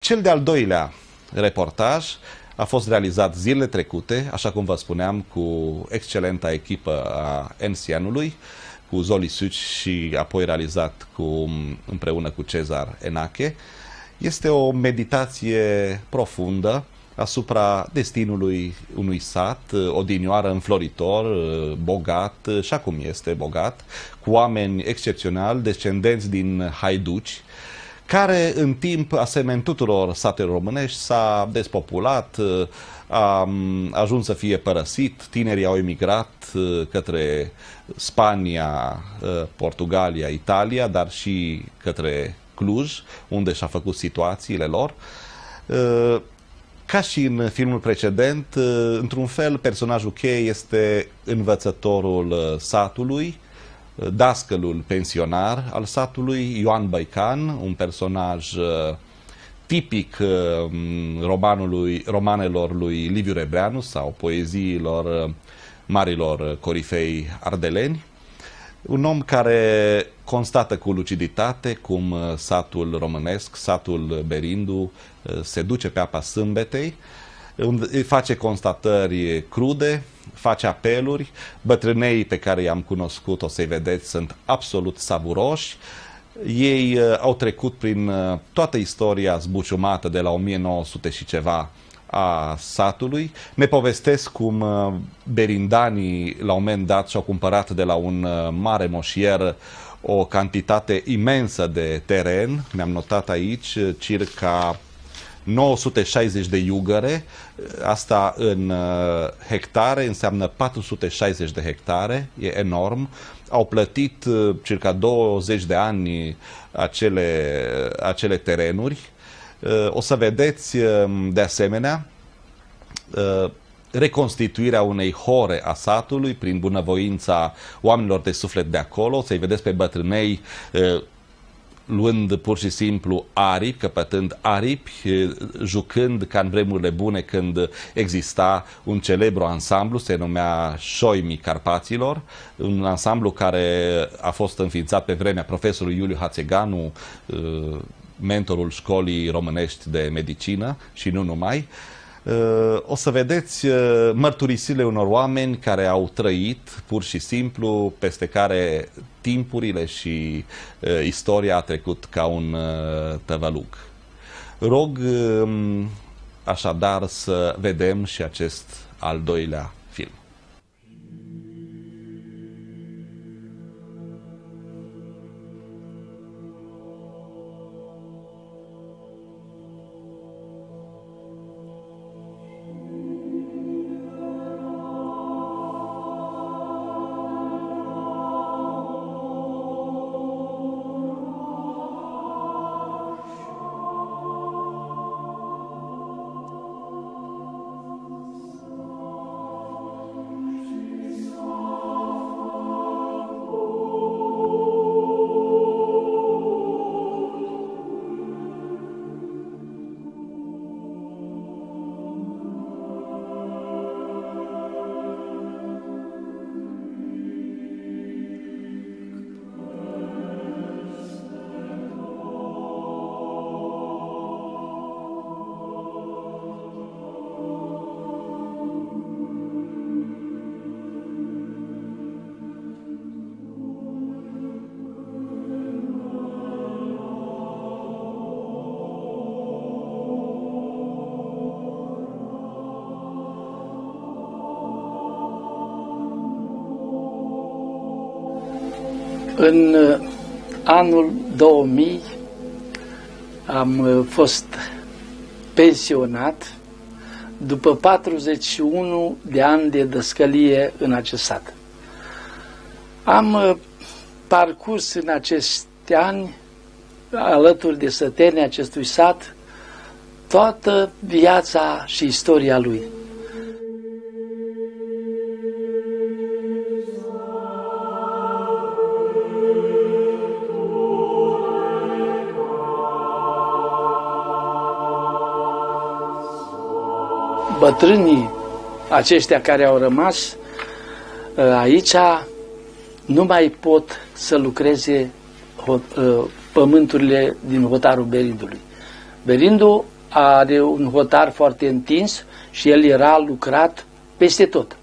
Cel de-al doilea reportaj a fost realizat zilele trecute, așa cum vă spuneam, cu excelenta echipă a NCN-ului, cu Zoli Suci și apoi realizat împreună cu Cezar Enache. Este o meditație profundă asupra destinului unui sat, odinioară înfloritor, bogat, și acum este bogat, cu oameni excepționali, descendenți din haiduci, care în timp, asemeni tuturor satelor românești, s-a despopulat, a ajuns să fie părăsit, tinerii au emigrat către Spania, Portugalia, Italia, dar și către Cluj, unde și-a făcut situațiile lor. Ca și în filmul precedent, într-un fel, personajul cheie este învățătorul satului, dascălul pensionar al satului, Ioan Băican, un personaj tipic romanelor lui Liviu Rebreanu sau poeziilor marilor corifei ardeleni. Un om care constată cu luciditate cum satul românesc, satul Berindu, se duce pe apa sâmbetei, face constatări crude, face apeluri. Bătrânei pe care i-am cunoscut, o să-i vedeți, sunt absolut savuroși. Ei au trecut prin toată istoria zbuciumată de la 1900 și ceva a satului. Ne povestesc cum berindanii la un moment dat și-au cumpărat de la un mare moșier o cantitate imensă de teren. Mi-am notat aici circa 960 de iugăre, asta în hectare, înseamnă 460 de hectare, e enorm. Au plătit circa 20 de ani acele terenuri. O să vedeți de asemenea reconstituirea unei hore a satului prin bunăvoința oamenilor de suflet de acolo. O să-i vedeți pe bătrânei luând pur și simplu aripi, căpătând aripi, jucând ca în vremurile bune când exista un celebru ansamblu, se numea Șoimii Carpaților, un ansamblu care a fost înființat pe vremea profesorului Iuliu Hațeganu, mentorul școlii românești de medicină și nu numai. O să vedeți mărturisirile unor oameni care au trăit pur și simplu, peste care timpurile și istoria a trecut ca un tăvălug. Rog așadar să vedem și acest al doilea film. În anul 2000 am fost pensionat după 41 de ani de dăscălie în acest sat. Am parcurs în acești ani, alături de sătenii acestui sat, toată viața și istoria lui. Bătrânii aceștia care au rămas aici nu mai pot să lucreze pământurile din hotarul Berindului. Berindu are un hotar foarte întins și el era lucrat peste tot.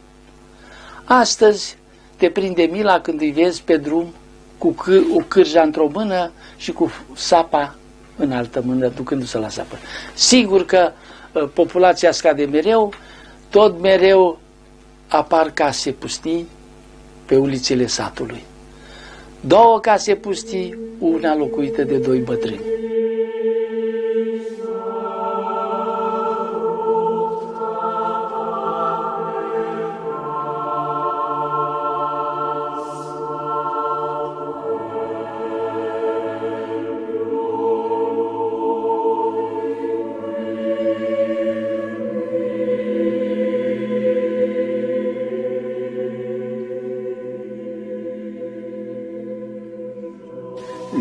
Astăzi te prinde mila când îi vezi pe drum cu o cârja într-o mână și cu sapa în altă mână, ducându-se la sapă. Sigur că populația scade mereu, tot mereu apar case pustii pe ulițele satului. 2 case pustii, una locuită de 2 bătrâni.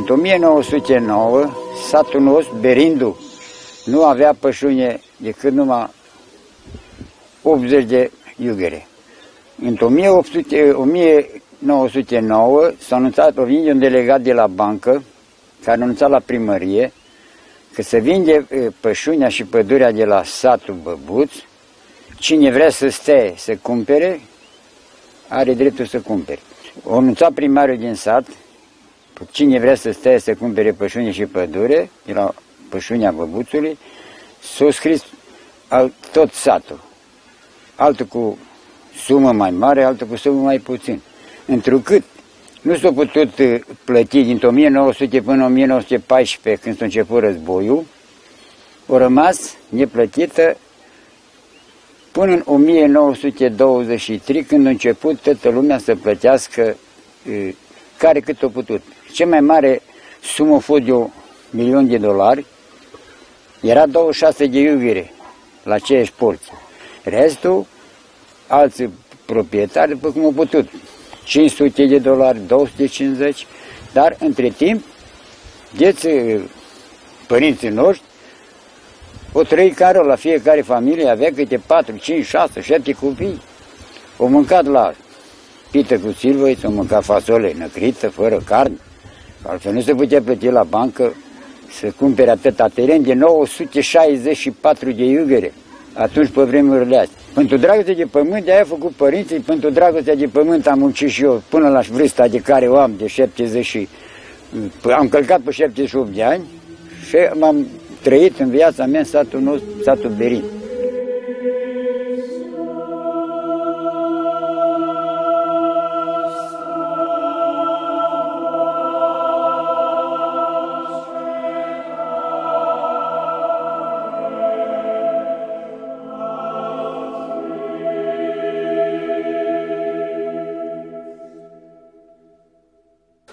În 1909, satul nostru, Berindu, nu avea pășune decât numai 80 de iugere. În 1909 s-a anunțat, vinde un delegat de la bancă, care a anunțat la primărie, că se vinde pășunea și pădurea de la satul Băbuț, cine vrea să stea să cumpere, are dreptul să cumpere. A anunțat primarul din sat, cine vrea să stea să cumpere pășune și pădure, de la pășunea Băbuțului, s-a scris tot satul. Altul cu sumă mai mare, altul cu sumă mai puțin. Întrucât nu s-a putut plăti din 1900 până 1914, când s-a început războiul, a rămas neplătită până în 1923, când a început toată lumea să plătească care cât a putut. Cea mai mare sumă a fost de $1.000.000, era 26 de iugere la aceeași porție. Restul, alți proprietari, după cum au putut, $500, $250, dar între timp, părinții noștri, o trăi care la fiecare familie avea câte 4, 5, 6, 7 copii. Au mâncat la pită cu silvăi, s-au mâncat fasole năcrită, fără carne. Altfel nu se putea plăti la bancă să cumpere atâta teren de 964 de iugere, atunci pe vremurile astea. Pentru dragostea de pământ, de-aia a făcut părinții, pentru dragostea de pământ am muncit și eu până la vârsta de care o am, de 70 am călcat pe 78 de ani și m-am trăit în viața mea în satul nostru, satul Berin.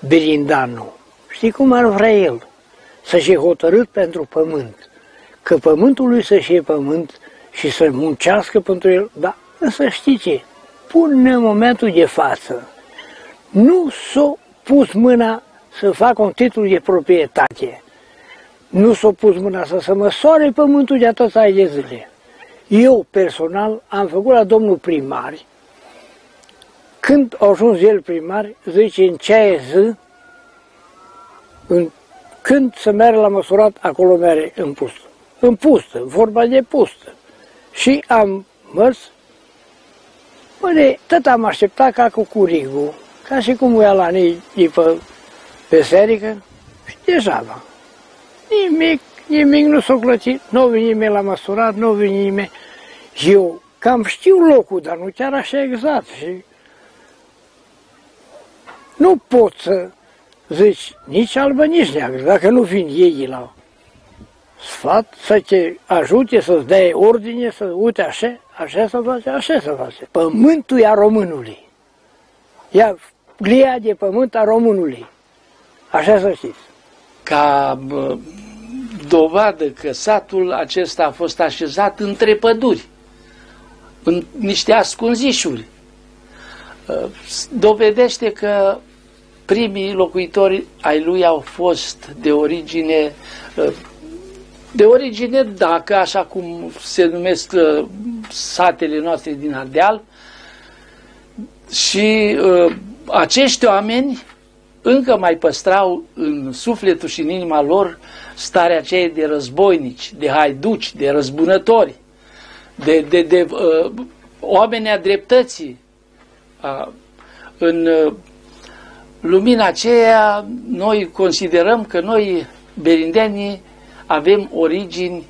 Berindanu, știi cum ar vrea el? Să-și hotărât pentru pământ, că pământul lui să-și ie pământ și să muncească pentru el, dar să știi ce, până în momentul de față, nu s-a pus mâna să facă un titlu de proprietate, nu s-a pus mâna să se măsoare pământul de atâția de zile. Eu, personal, am făcut la domnul primar, când a ajuns el primar, zice, în ce zi, când se merge la măsurat, acolo merge în pustă. În pustă, vorba de pustă. Și am mers, tot am așteptat ca cu curigul, ca și cum ia la nii pe biserică, și deja, nimic nu s-a clătit, nu vine nimeni la măsurat, nu vine nimeni. Eu cam știu locul, dar nu chiar așa exact. Și nu pot să zici nici albă, nici neagră, dacă nu vin ei la sfat, să te ajute, să-ți dea ordine, să uite așa, așa să face, așa să face. Pământul e a românului. Ia glia de pământ a românului. Așa să știți. Ca dovadă că satul acesta a fost așezat între păduri, în niște ascunzișuri, dovedește că primii locuitori ai lui au fost de origine dacă, așa cum se numesc satele noastre din Ardeal, și acești oameni încă mai păstrau în sufletul și în inima lor starea aceea de războinici, de haiduci, de răzbunători, de oameni a dreptății. În lumina aceea noi considerăm că noi, berindenii, avem origini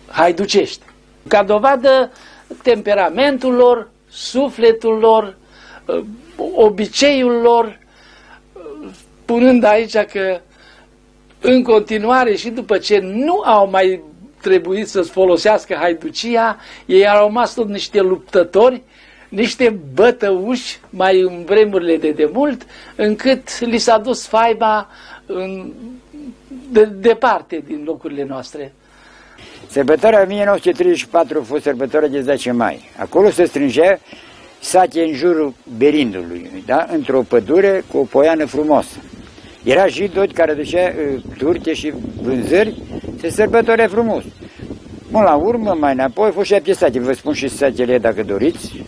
haiducești. Ca dovadă, temperamentul lor, sufletul lor, obiceiul lor, spunând aici că în continuare și după ce nu au mai trebuit să-ți folosească haiducia, ei au rămas tot niște luptători, niște bătăuși mai în vremurile de demult, încât li s-a dus faiba departe din locurile noastre. Sărbătoarea 1934 a fost sărbătoarea de 10 mai. Acolo se strângea sate în jurul berindului, da? Într-o pădure cu o poiană frumoasă. Era jidot care ducea turte și vânzări, se sărbătorea frumos. Până la urmă, mai înapoi, au fost 7 sate. Vă spun și satele dacă doriți.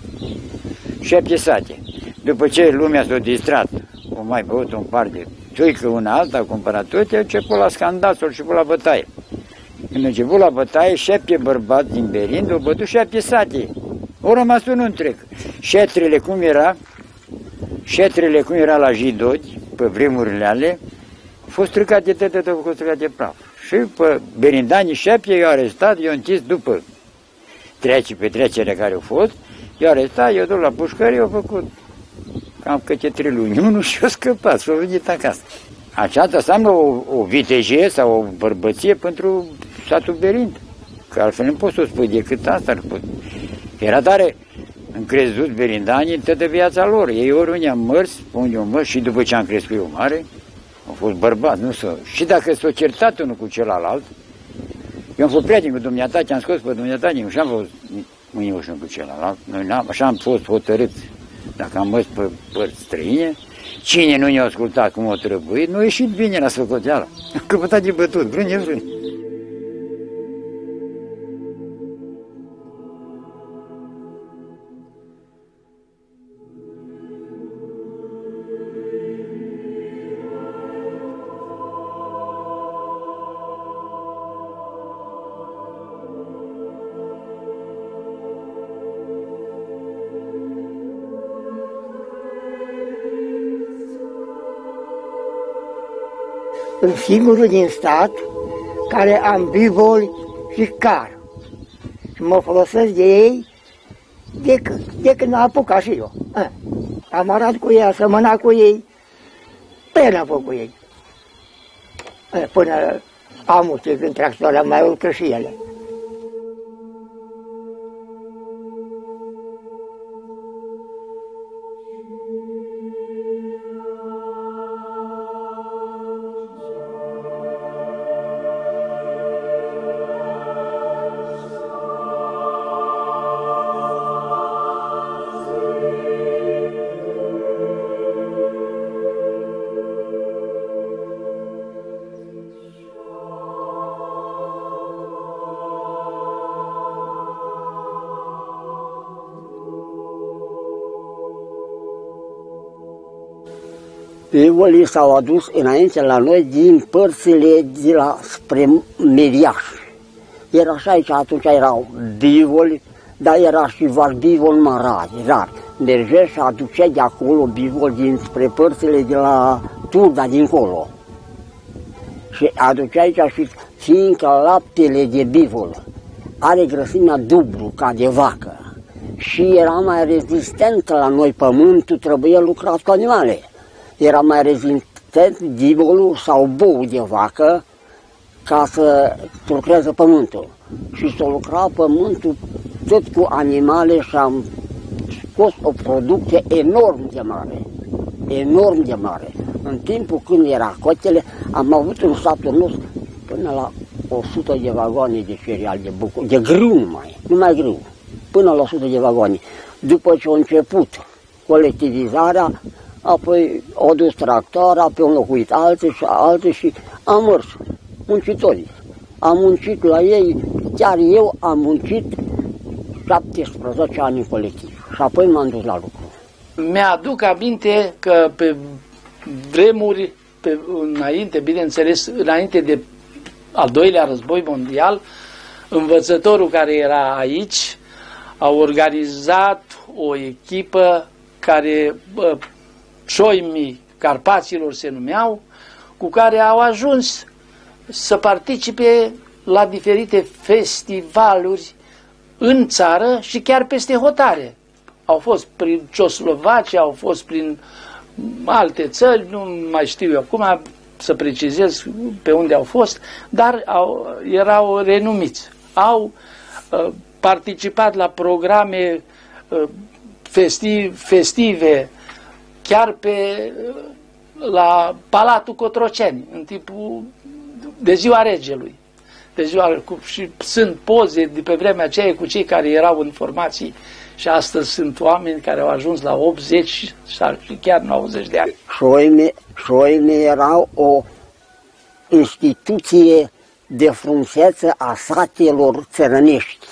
7 sate. După ce lumea s-a distrat, o mai băut un par de țuică una alta, a cumpărat toate, a început la scandal, s-a început la bătaie. Când a început la bătaie, 7 bărbați din Berind au bătut 7 sate. Au rămas unul întreg. Șetrele cum era la jidoti, pe vremurile alea, au fost stricate tot, au fost stricate praf. Și pe berindanii 7 i-au arestat, i-au închis după petrecerea care au fost, i-au arestat, i-au dus la pușcărie, i-au făcut cam câte 3 luni, unul și au scăpat, s-au venit acasă. Aceasta înseamnă o vitejie sau o bărbăție pentru satul Berind, că altfel nu poți să o spui decât asta. Era tare încrezut berindanii în toată viața lor. Ei oriunde am mers, unde am mers și după ce am crescut eu mare, au fost bărbați, nu s-o... Și dacă s-o certat unul cu celălalt, eu am fost prieten cu dumneata, ce-am scos pe dumneata, și am fost mâinioși unul cu celălalt. Noi așa am fost hotărâți. Dacă am mers pe părți străine, cine nu ne-a ascultat cum o trebuie, nu a ieșit bine la socoteală. Am căpătat de bătut, vrând. Sunt singurul din stat care am bivoli și car. Și mă folosesc de ei de când am apucat și eu. Am arat cu ei, am sămănat cu ei, până am făcut cu ei. Până am uite când tractoarea mai urcă și ele. Bivolii s-au adus înainte la noi din părțile de la spre Meriaș. Era și aici, atunci erau bivoli, dar era și bivol mai rar. Mergea și aducea de acolo bivol dinspre părțile de la Turda dincolo. Și aducea aici și fiindcă laptele de bivol are grăsimea dublu ca de vacă și era mai rezistent la noi pământul, trebuie lucrat cu animale. Era mai rezistent bivolul sau bou de vacă ca să lucreze pământul. Și să lucra pământul tot cu animale și am scos o producție enorm de mare. În timpul când era cotele, am avut în satul nostru până la 100 de vagoane de cereal, de grâu numai grâu, până la 100 de vagoane. După ce a început colectivizarea, apoi au dus tractoarea, apoi au înlocuit alții și am mers, muncitorii. Am muncit la ei, chiar eu am muncit 17 ani în colectiv și apoi m-am dus la lucru. Mi-aduc aminte că pe vremuri înainte, bineînțeles, înainte de al doilea război mondial, învățătorul care era aici a organizat o echipă care șoimii Carpaților se numeau, cu care au ajuns să participe la diferite festivaluri în țară și chiar peste hotare. Au fost prin Cioslovacia, au fost prin alte țări, nu mai știu eu acum să precizez pe unde au fost, dar erau renumiți. Au participat la programe festive, chiar la Palatul Cotroceni, în timpul de ziua regelui. Și sunt poze de pe vremea aceea cu cei care erau în formații și astăzi sunt oameni care au ajuns la 80 sau chiar 90 de ani. Șoime erau o instituție de frumusețe a satelor țărănești.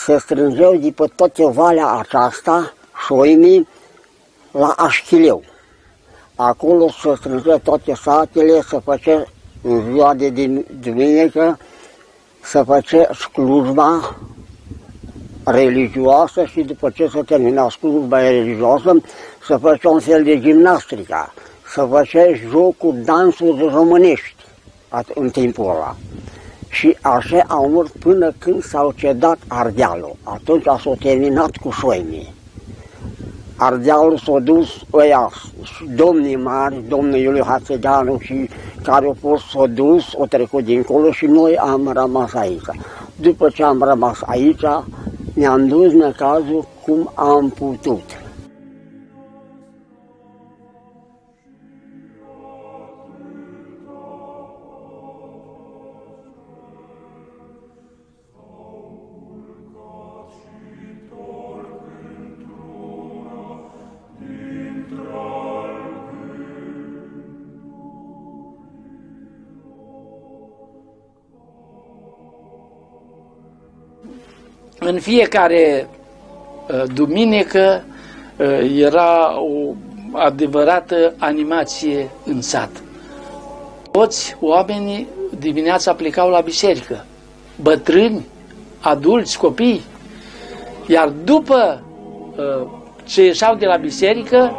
Se strângeau de pe toată valea aceasta șoimii la Așchileu. Acolo se strângeau toate satele, se făcea în ziua de duminică, se făcea slujba religioasă și după ce se termina slujba religioasă, se făcea un fel de gimnastică, se făcea jocuri, dansuri românești în timpul ăla. Și așa au mers până când s-au cedat Ardealul. Atunci s-au terminat cu șoimii. Ardealul s-a dus ăia, domnii mari, domnul Iuliu Hațedeanu și care au fost s-au dus, au trecut dincolo și noi am rămas aici. După ce am rămas aici, ne-am dus în cazul cum am putut. În fiecare duminică era o adevărată animație în sat. Toți oamenii dimineața plecau la biserică, bătrâni, adulți, copii, iar după ce ieșeau de la biserică,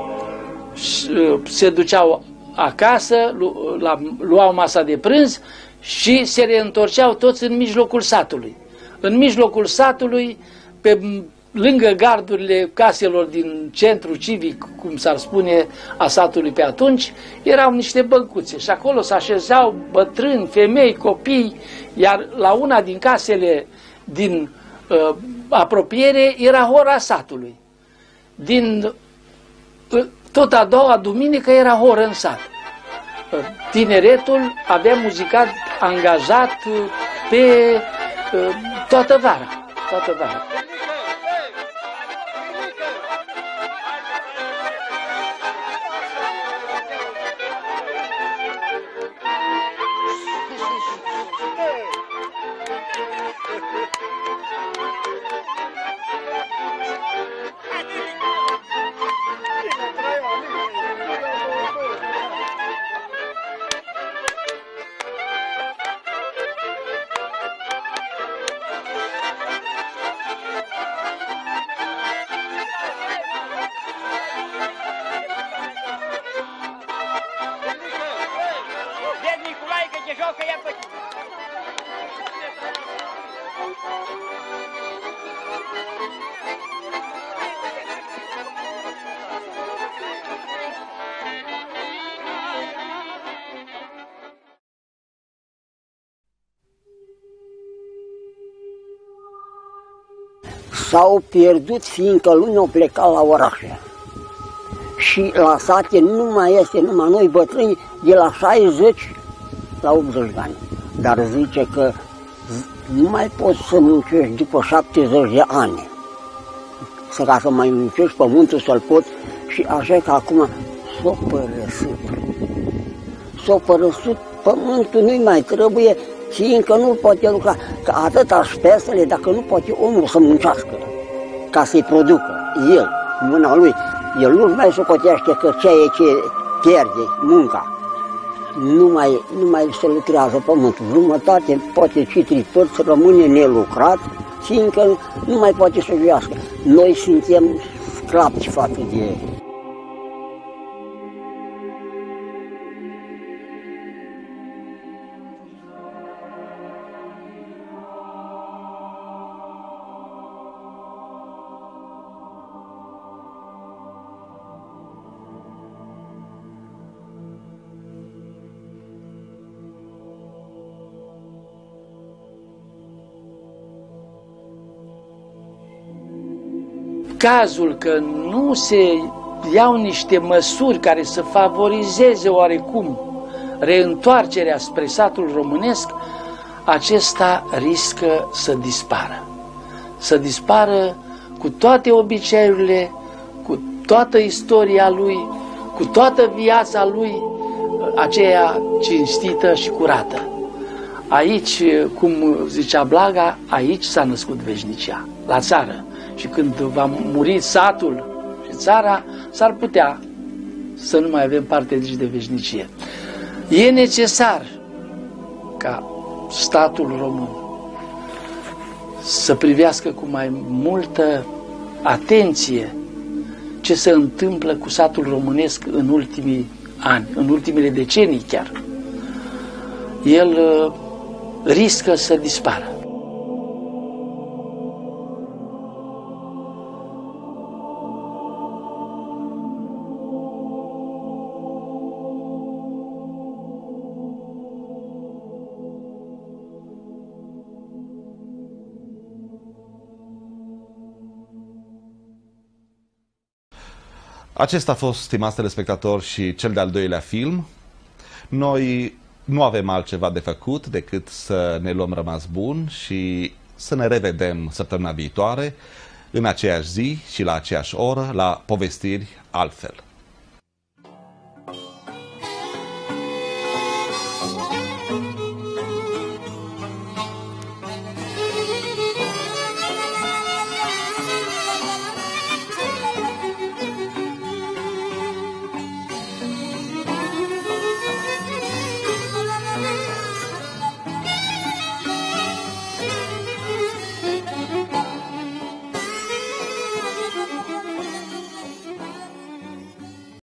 se duceau acasă, luau masa de prânz și se reîntorceau toți în mijlocul satului. În mijlocul satului, lângă gardurile caselor din centru civic, cum s-ar spune, a satului pe atunci, erau niște băncuțe și acolo se așezau bătrâni, femei, copii, iar la una din casele din apropiere era hora satului. Tot a doua duminică era horă în sat. Tineretul avea muzicat angajat pe toată vara. S-au pierdut fiindcă lumea au plecat la orașe. Și la sate nu mai este numai noi bătrâni de la 60 la 80 de ani. Dar zice că nu mai poți să muncești după 70 de ani. Ca să mai muncești pământul să-l poți și așa că acum s-o părăsit. S-o părăsit, pământul nu-i mai trebuie, fiindcă nu poate lucra. Că atâta șpesele, dacă nu poate omul să muncească, ca să-i producă el, mâna lui, el nu-și mai socotește că ceea ce pierde munca. Nu mai se lucrează pământul. Jumătate, poate și trei-părți, rămâne nelucrat, fiindcă nu mai poate să viască. Noi suntem sclavi față de ei. Cazul că nu se iau niște măsuri care să favorizeze oarecum reîntoarcerea spre satul românesc, acesta riscă să dispară. Să dispară cu toate obiceiurile, cu toată istoria lui, cu toată viața lui, aceea cinstită și curată. Aici, cum zicea Blaga, aici s-a născut veșnicia, la țară. Și când va muri satul și țara, s-ar putea să nu mai avem parte de veșnicie. E necesar ca statul român să privească cu mai multă atenție ce se întâmplă cu satul românesc în ultimii ani, în ultimele decenii chiar. El riscă să dispară. Acesta a fost, stimați telespectatori, și cel de-al doilea film. Noi nu avem altceva de făcut decât să ne luăm rămas bun și să ne revedem săptămâna viitoare, în aceeași zi și la aceeași oră, la Povestiri Altfel.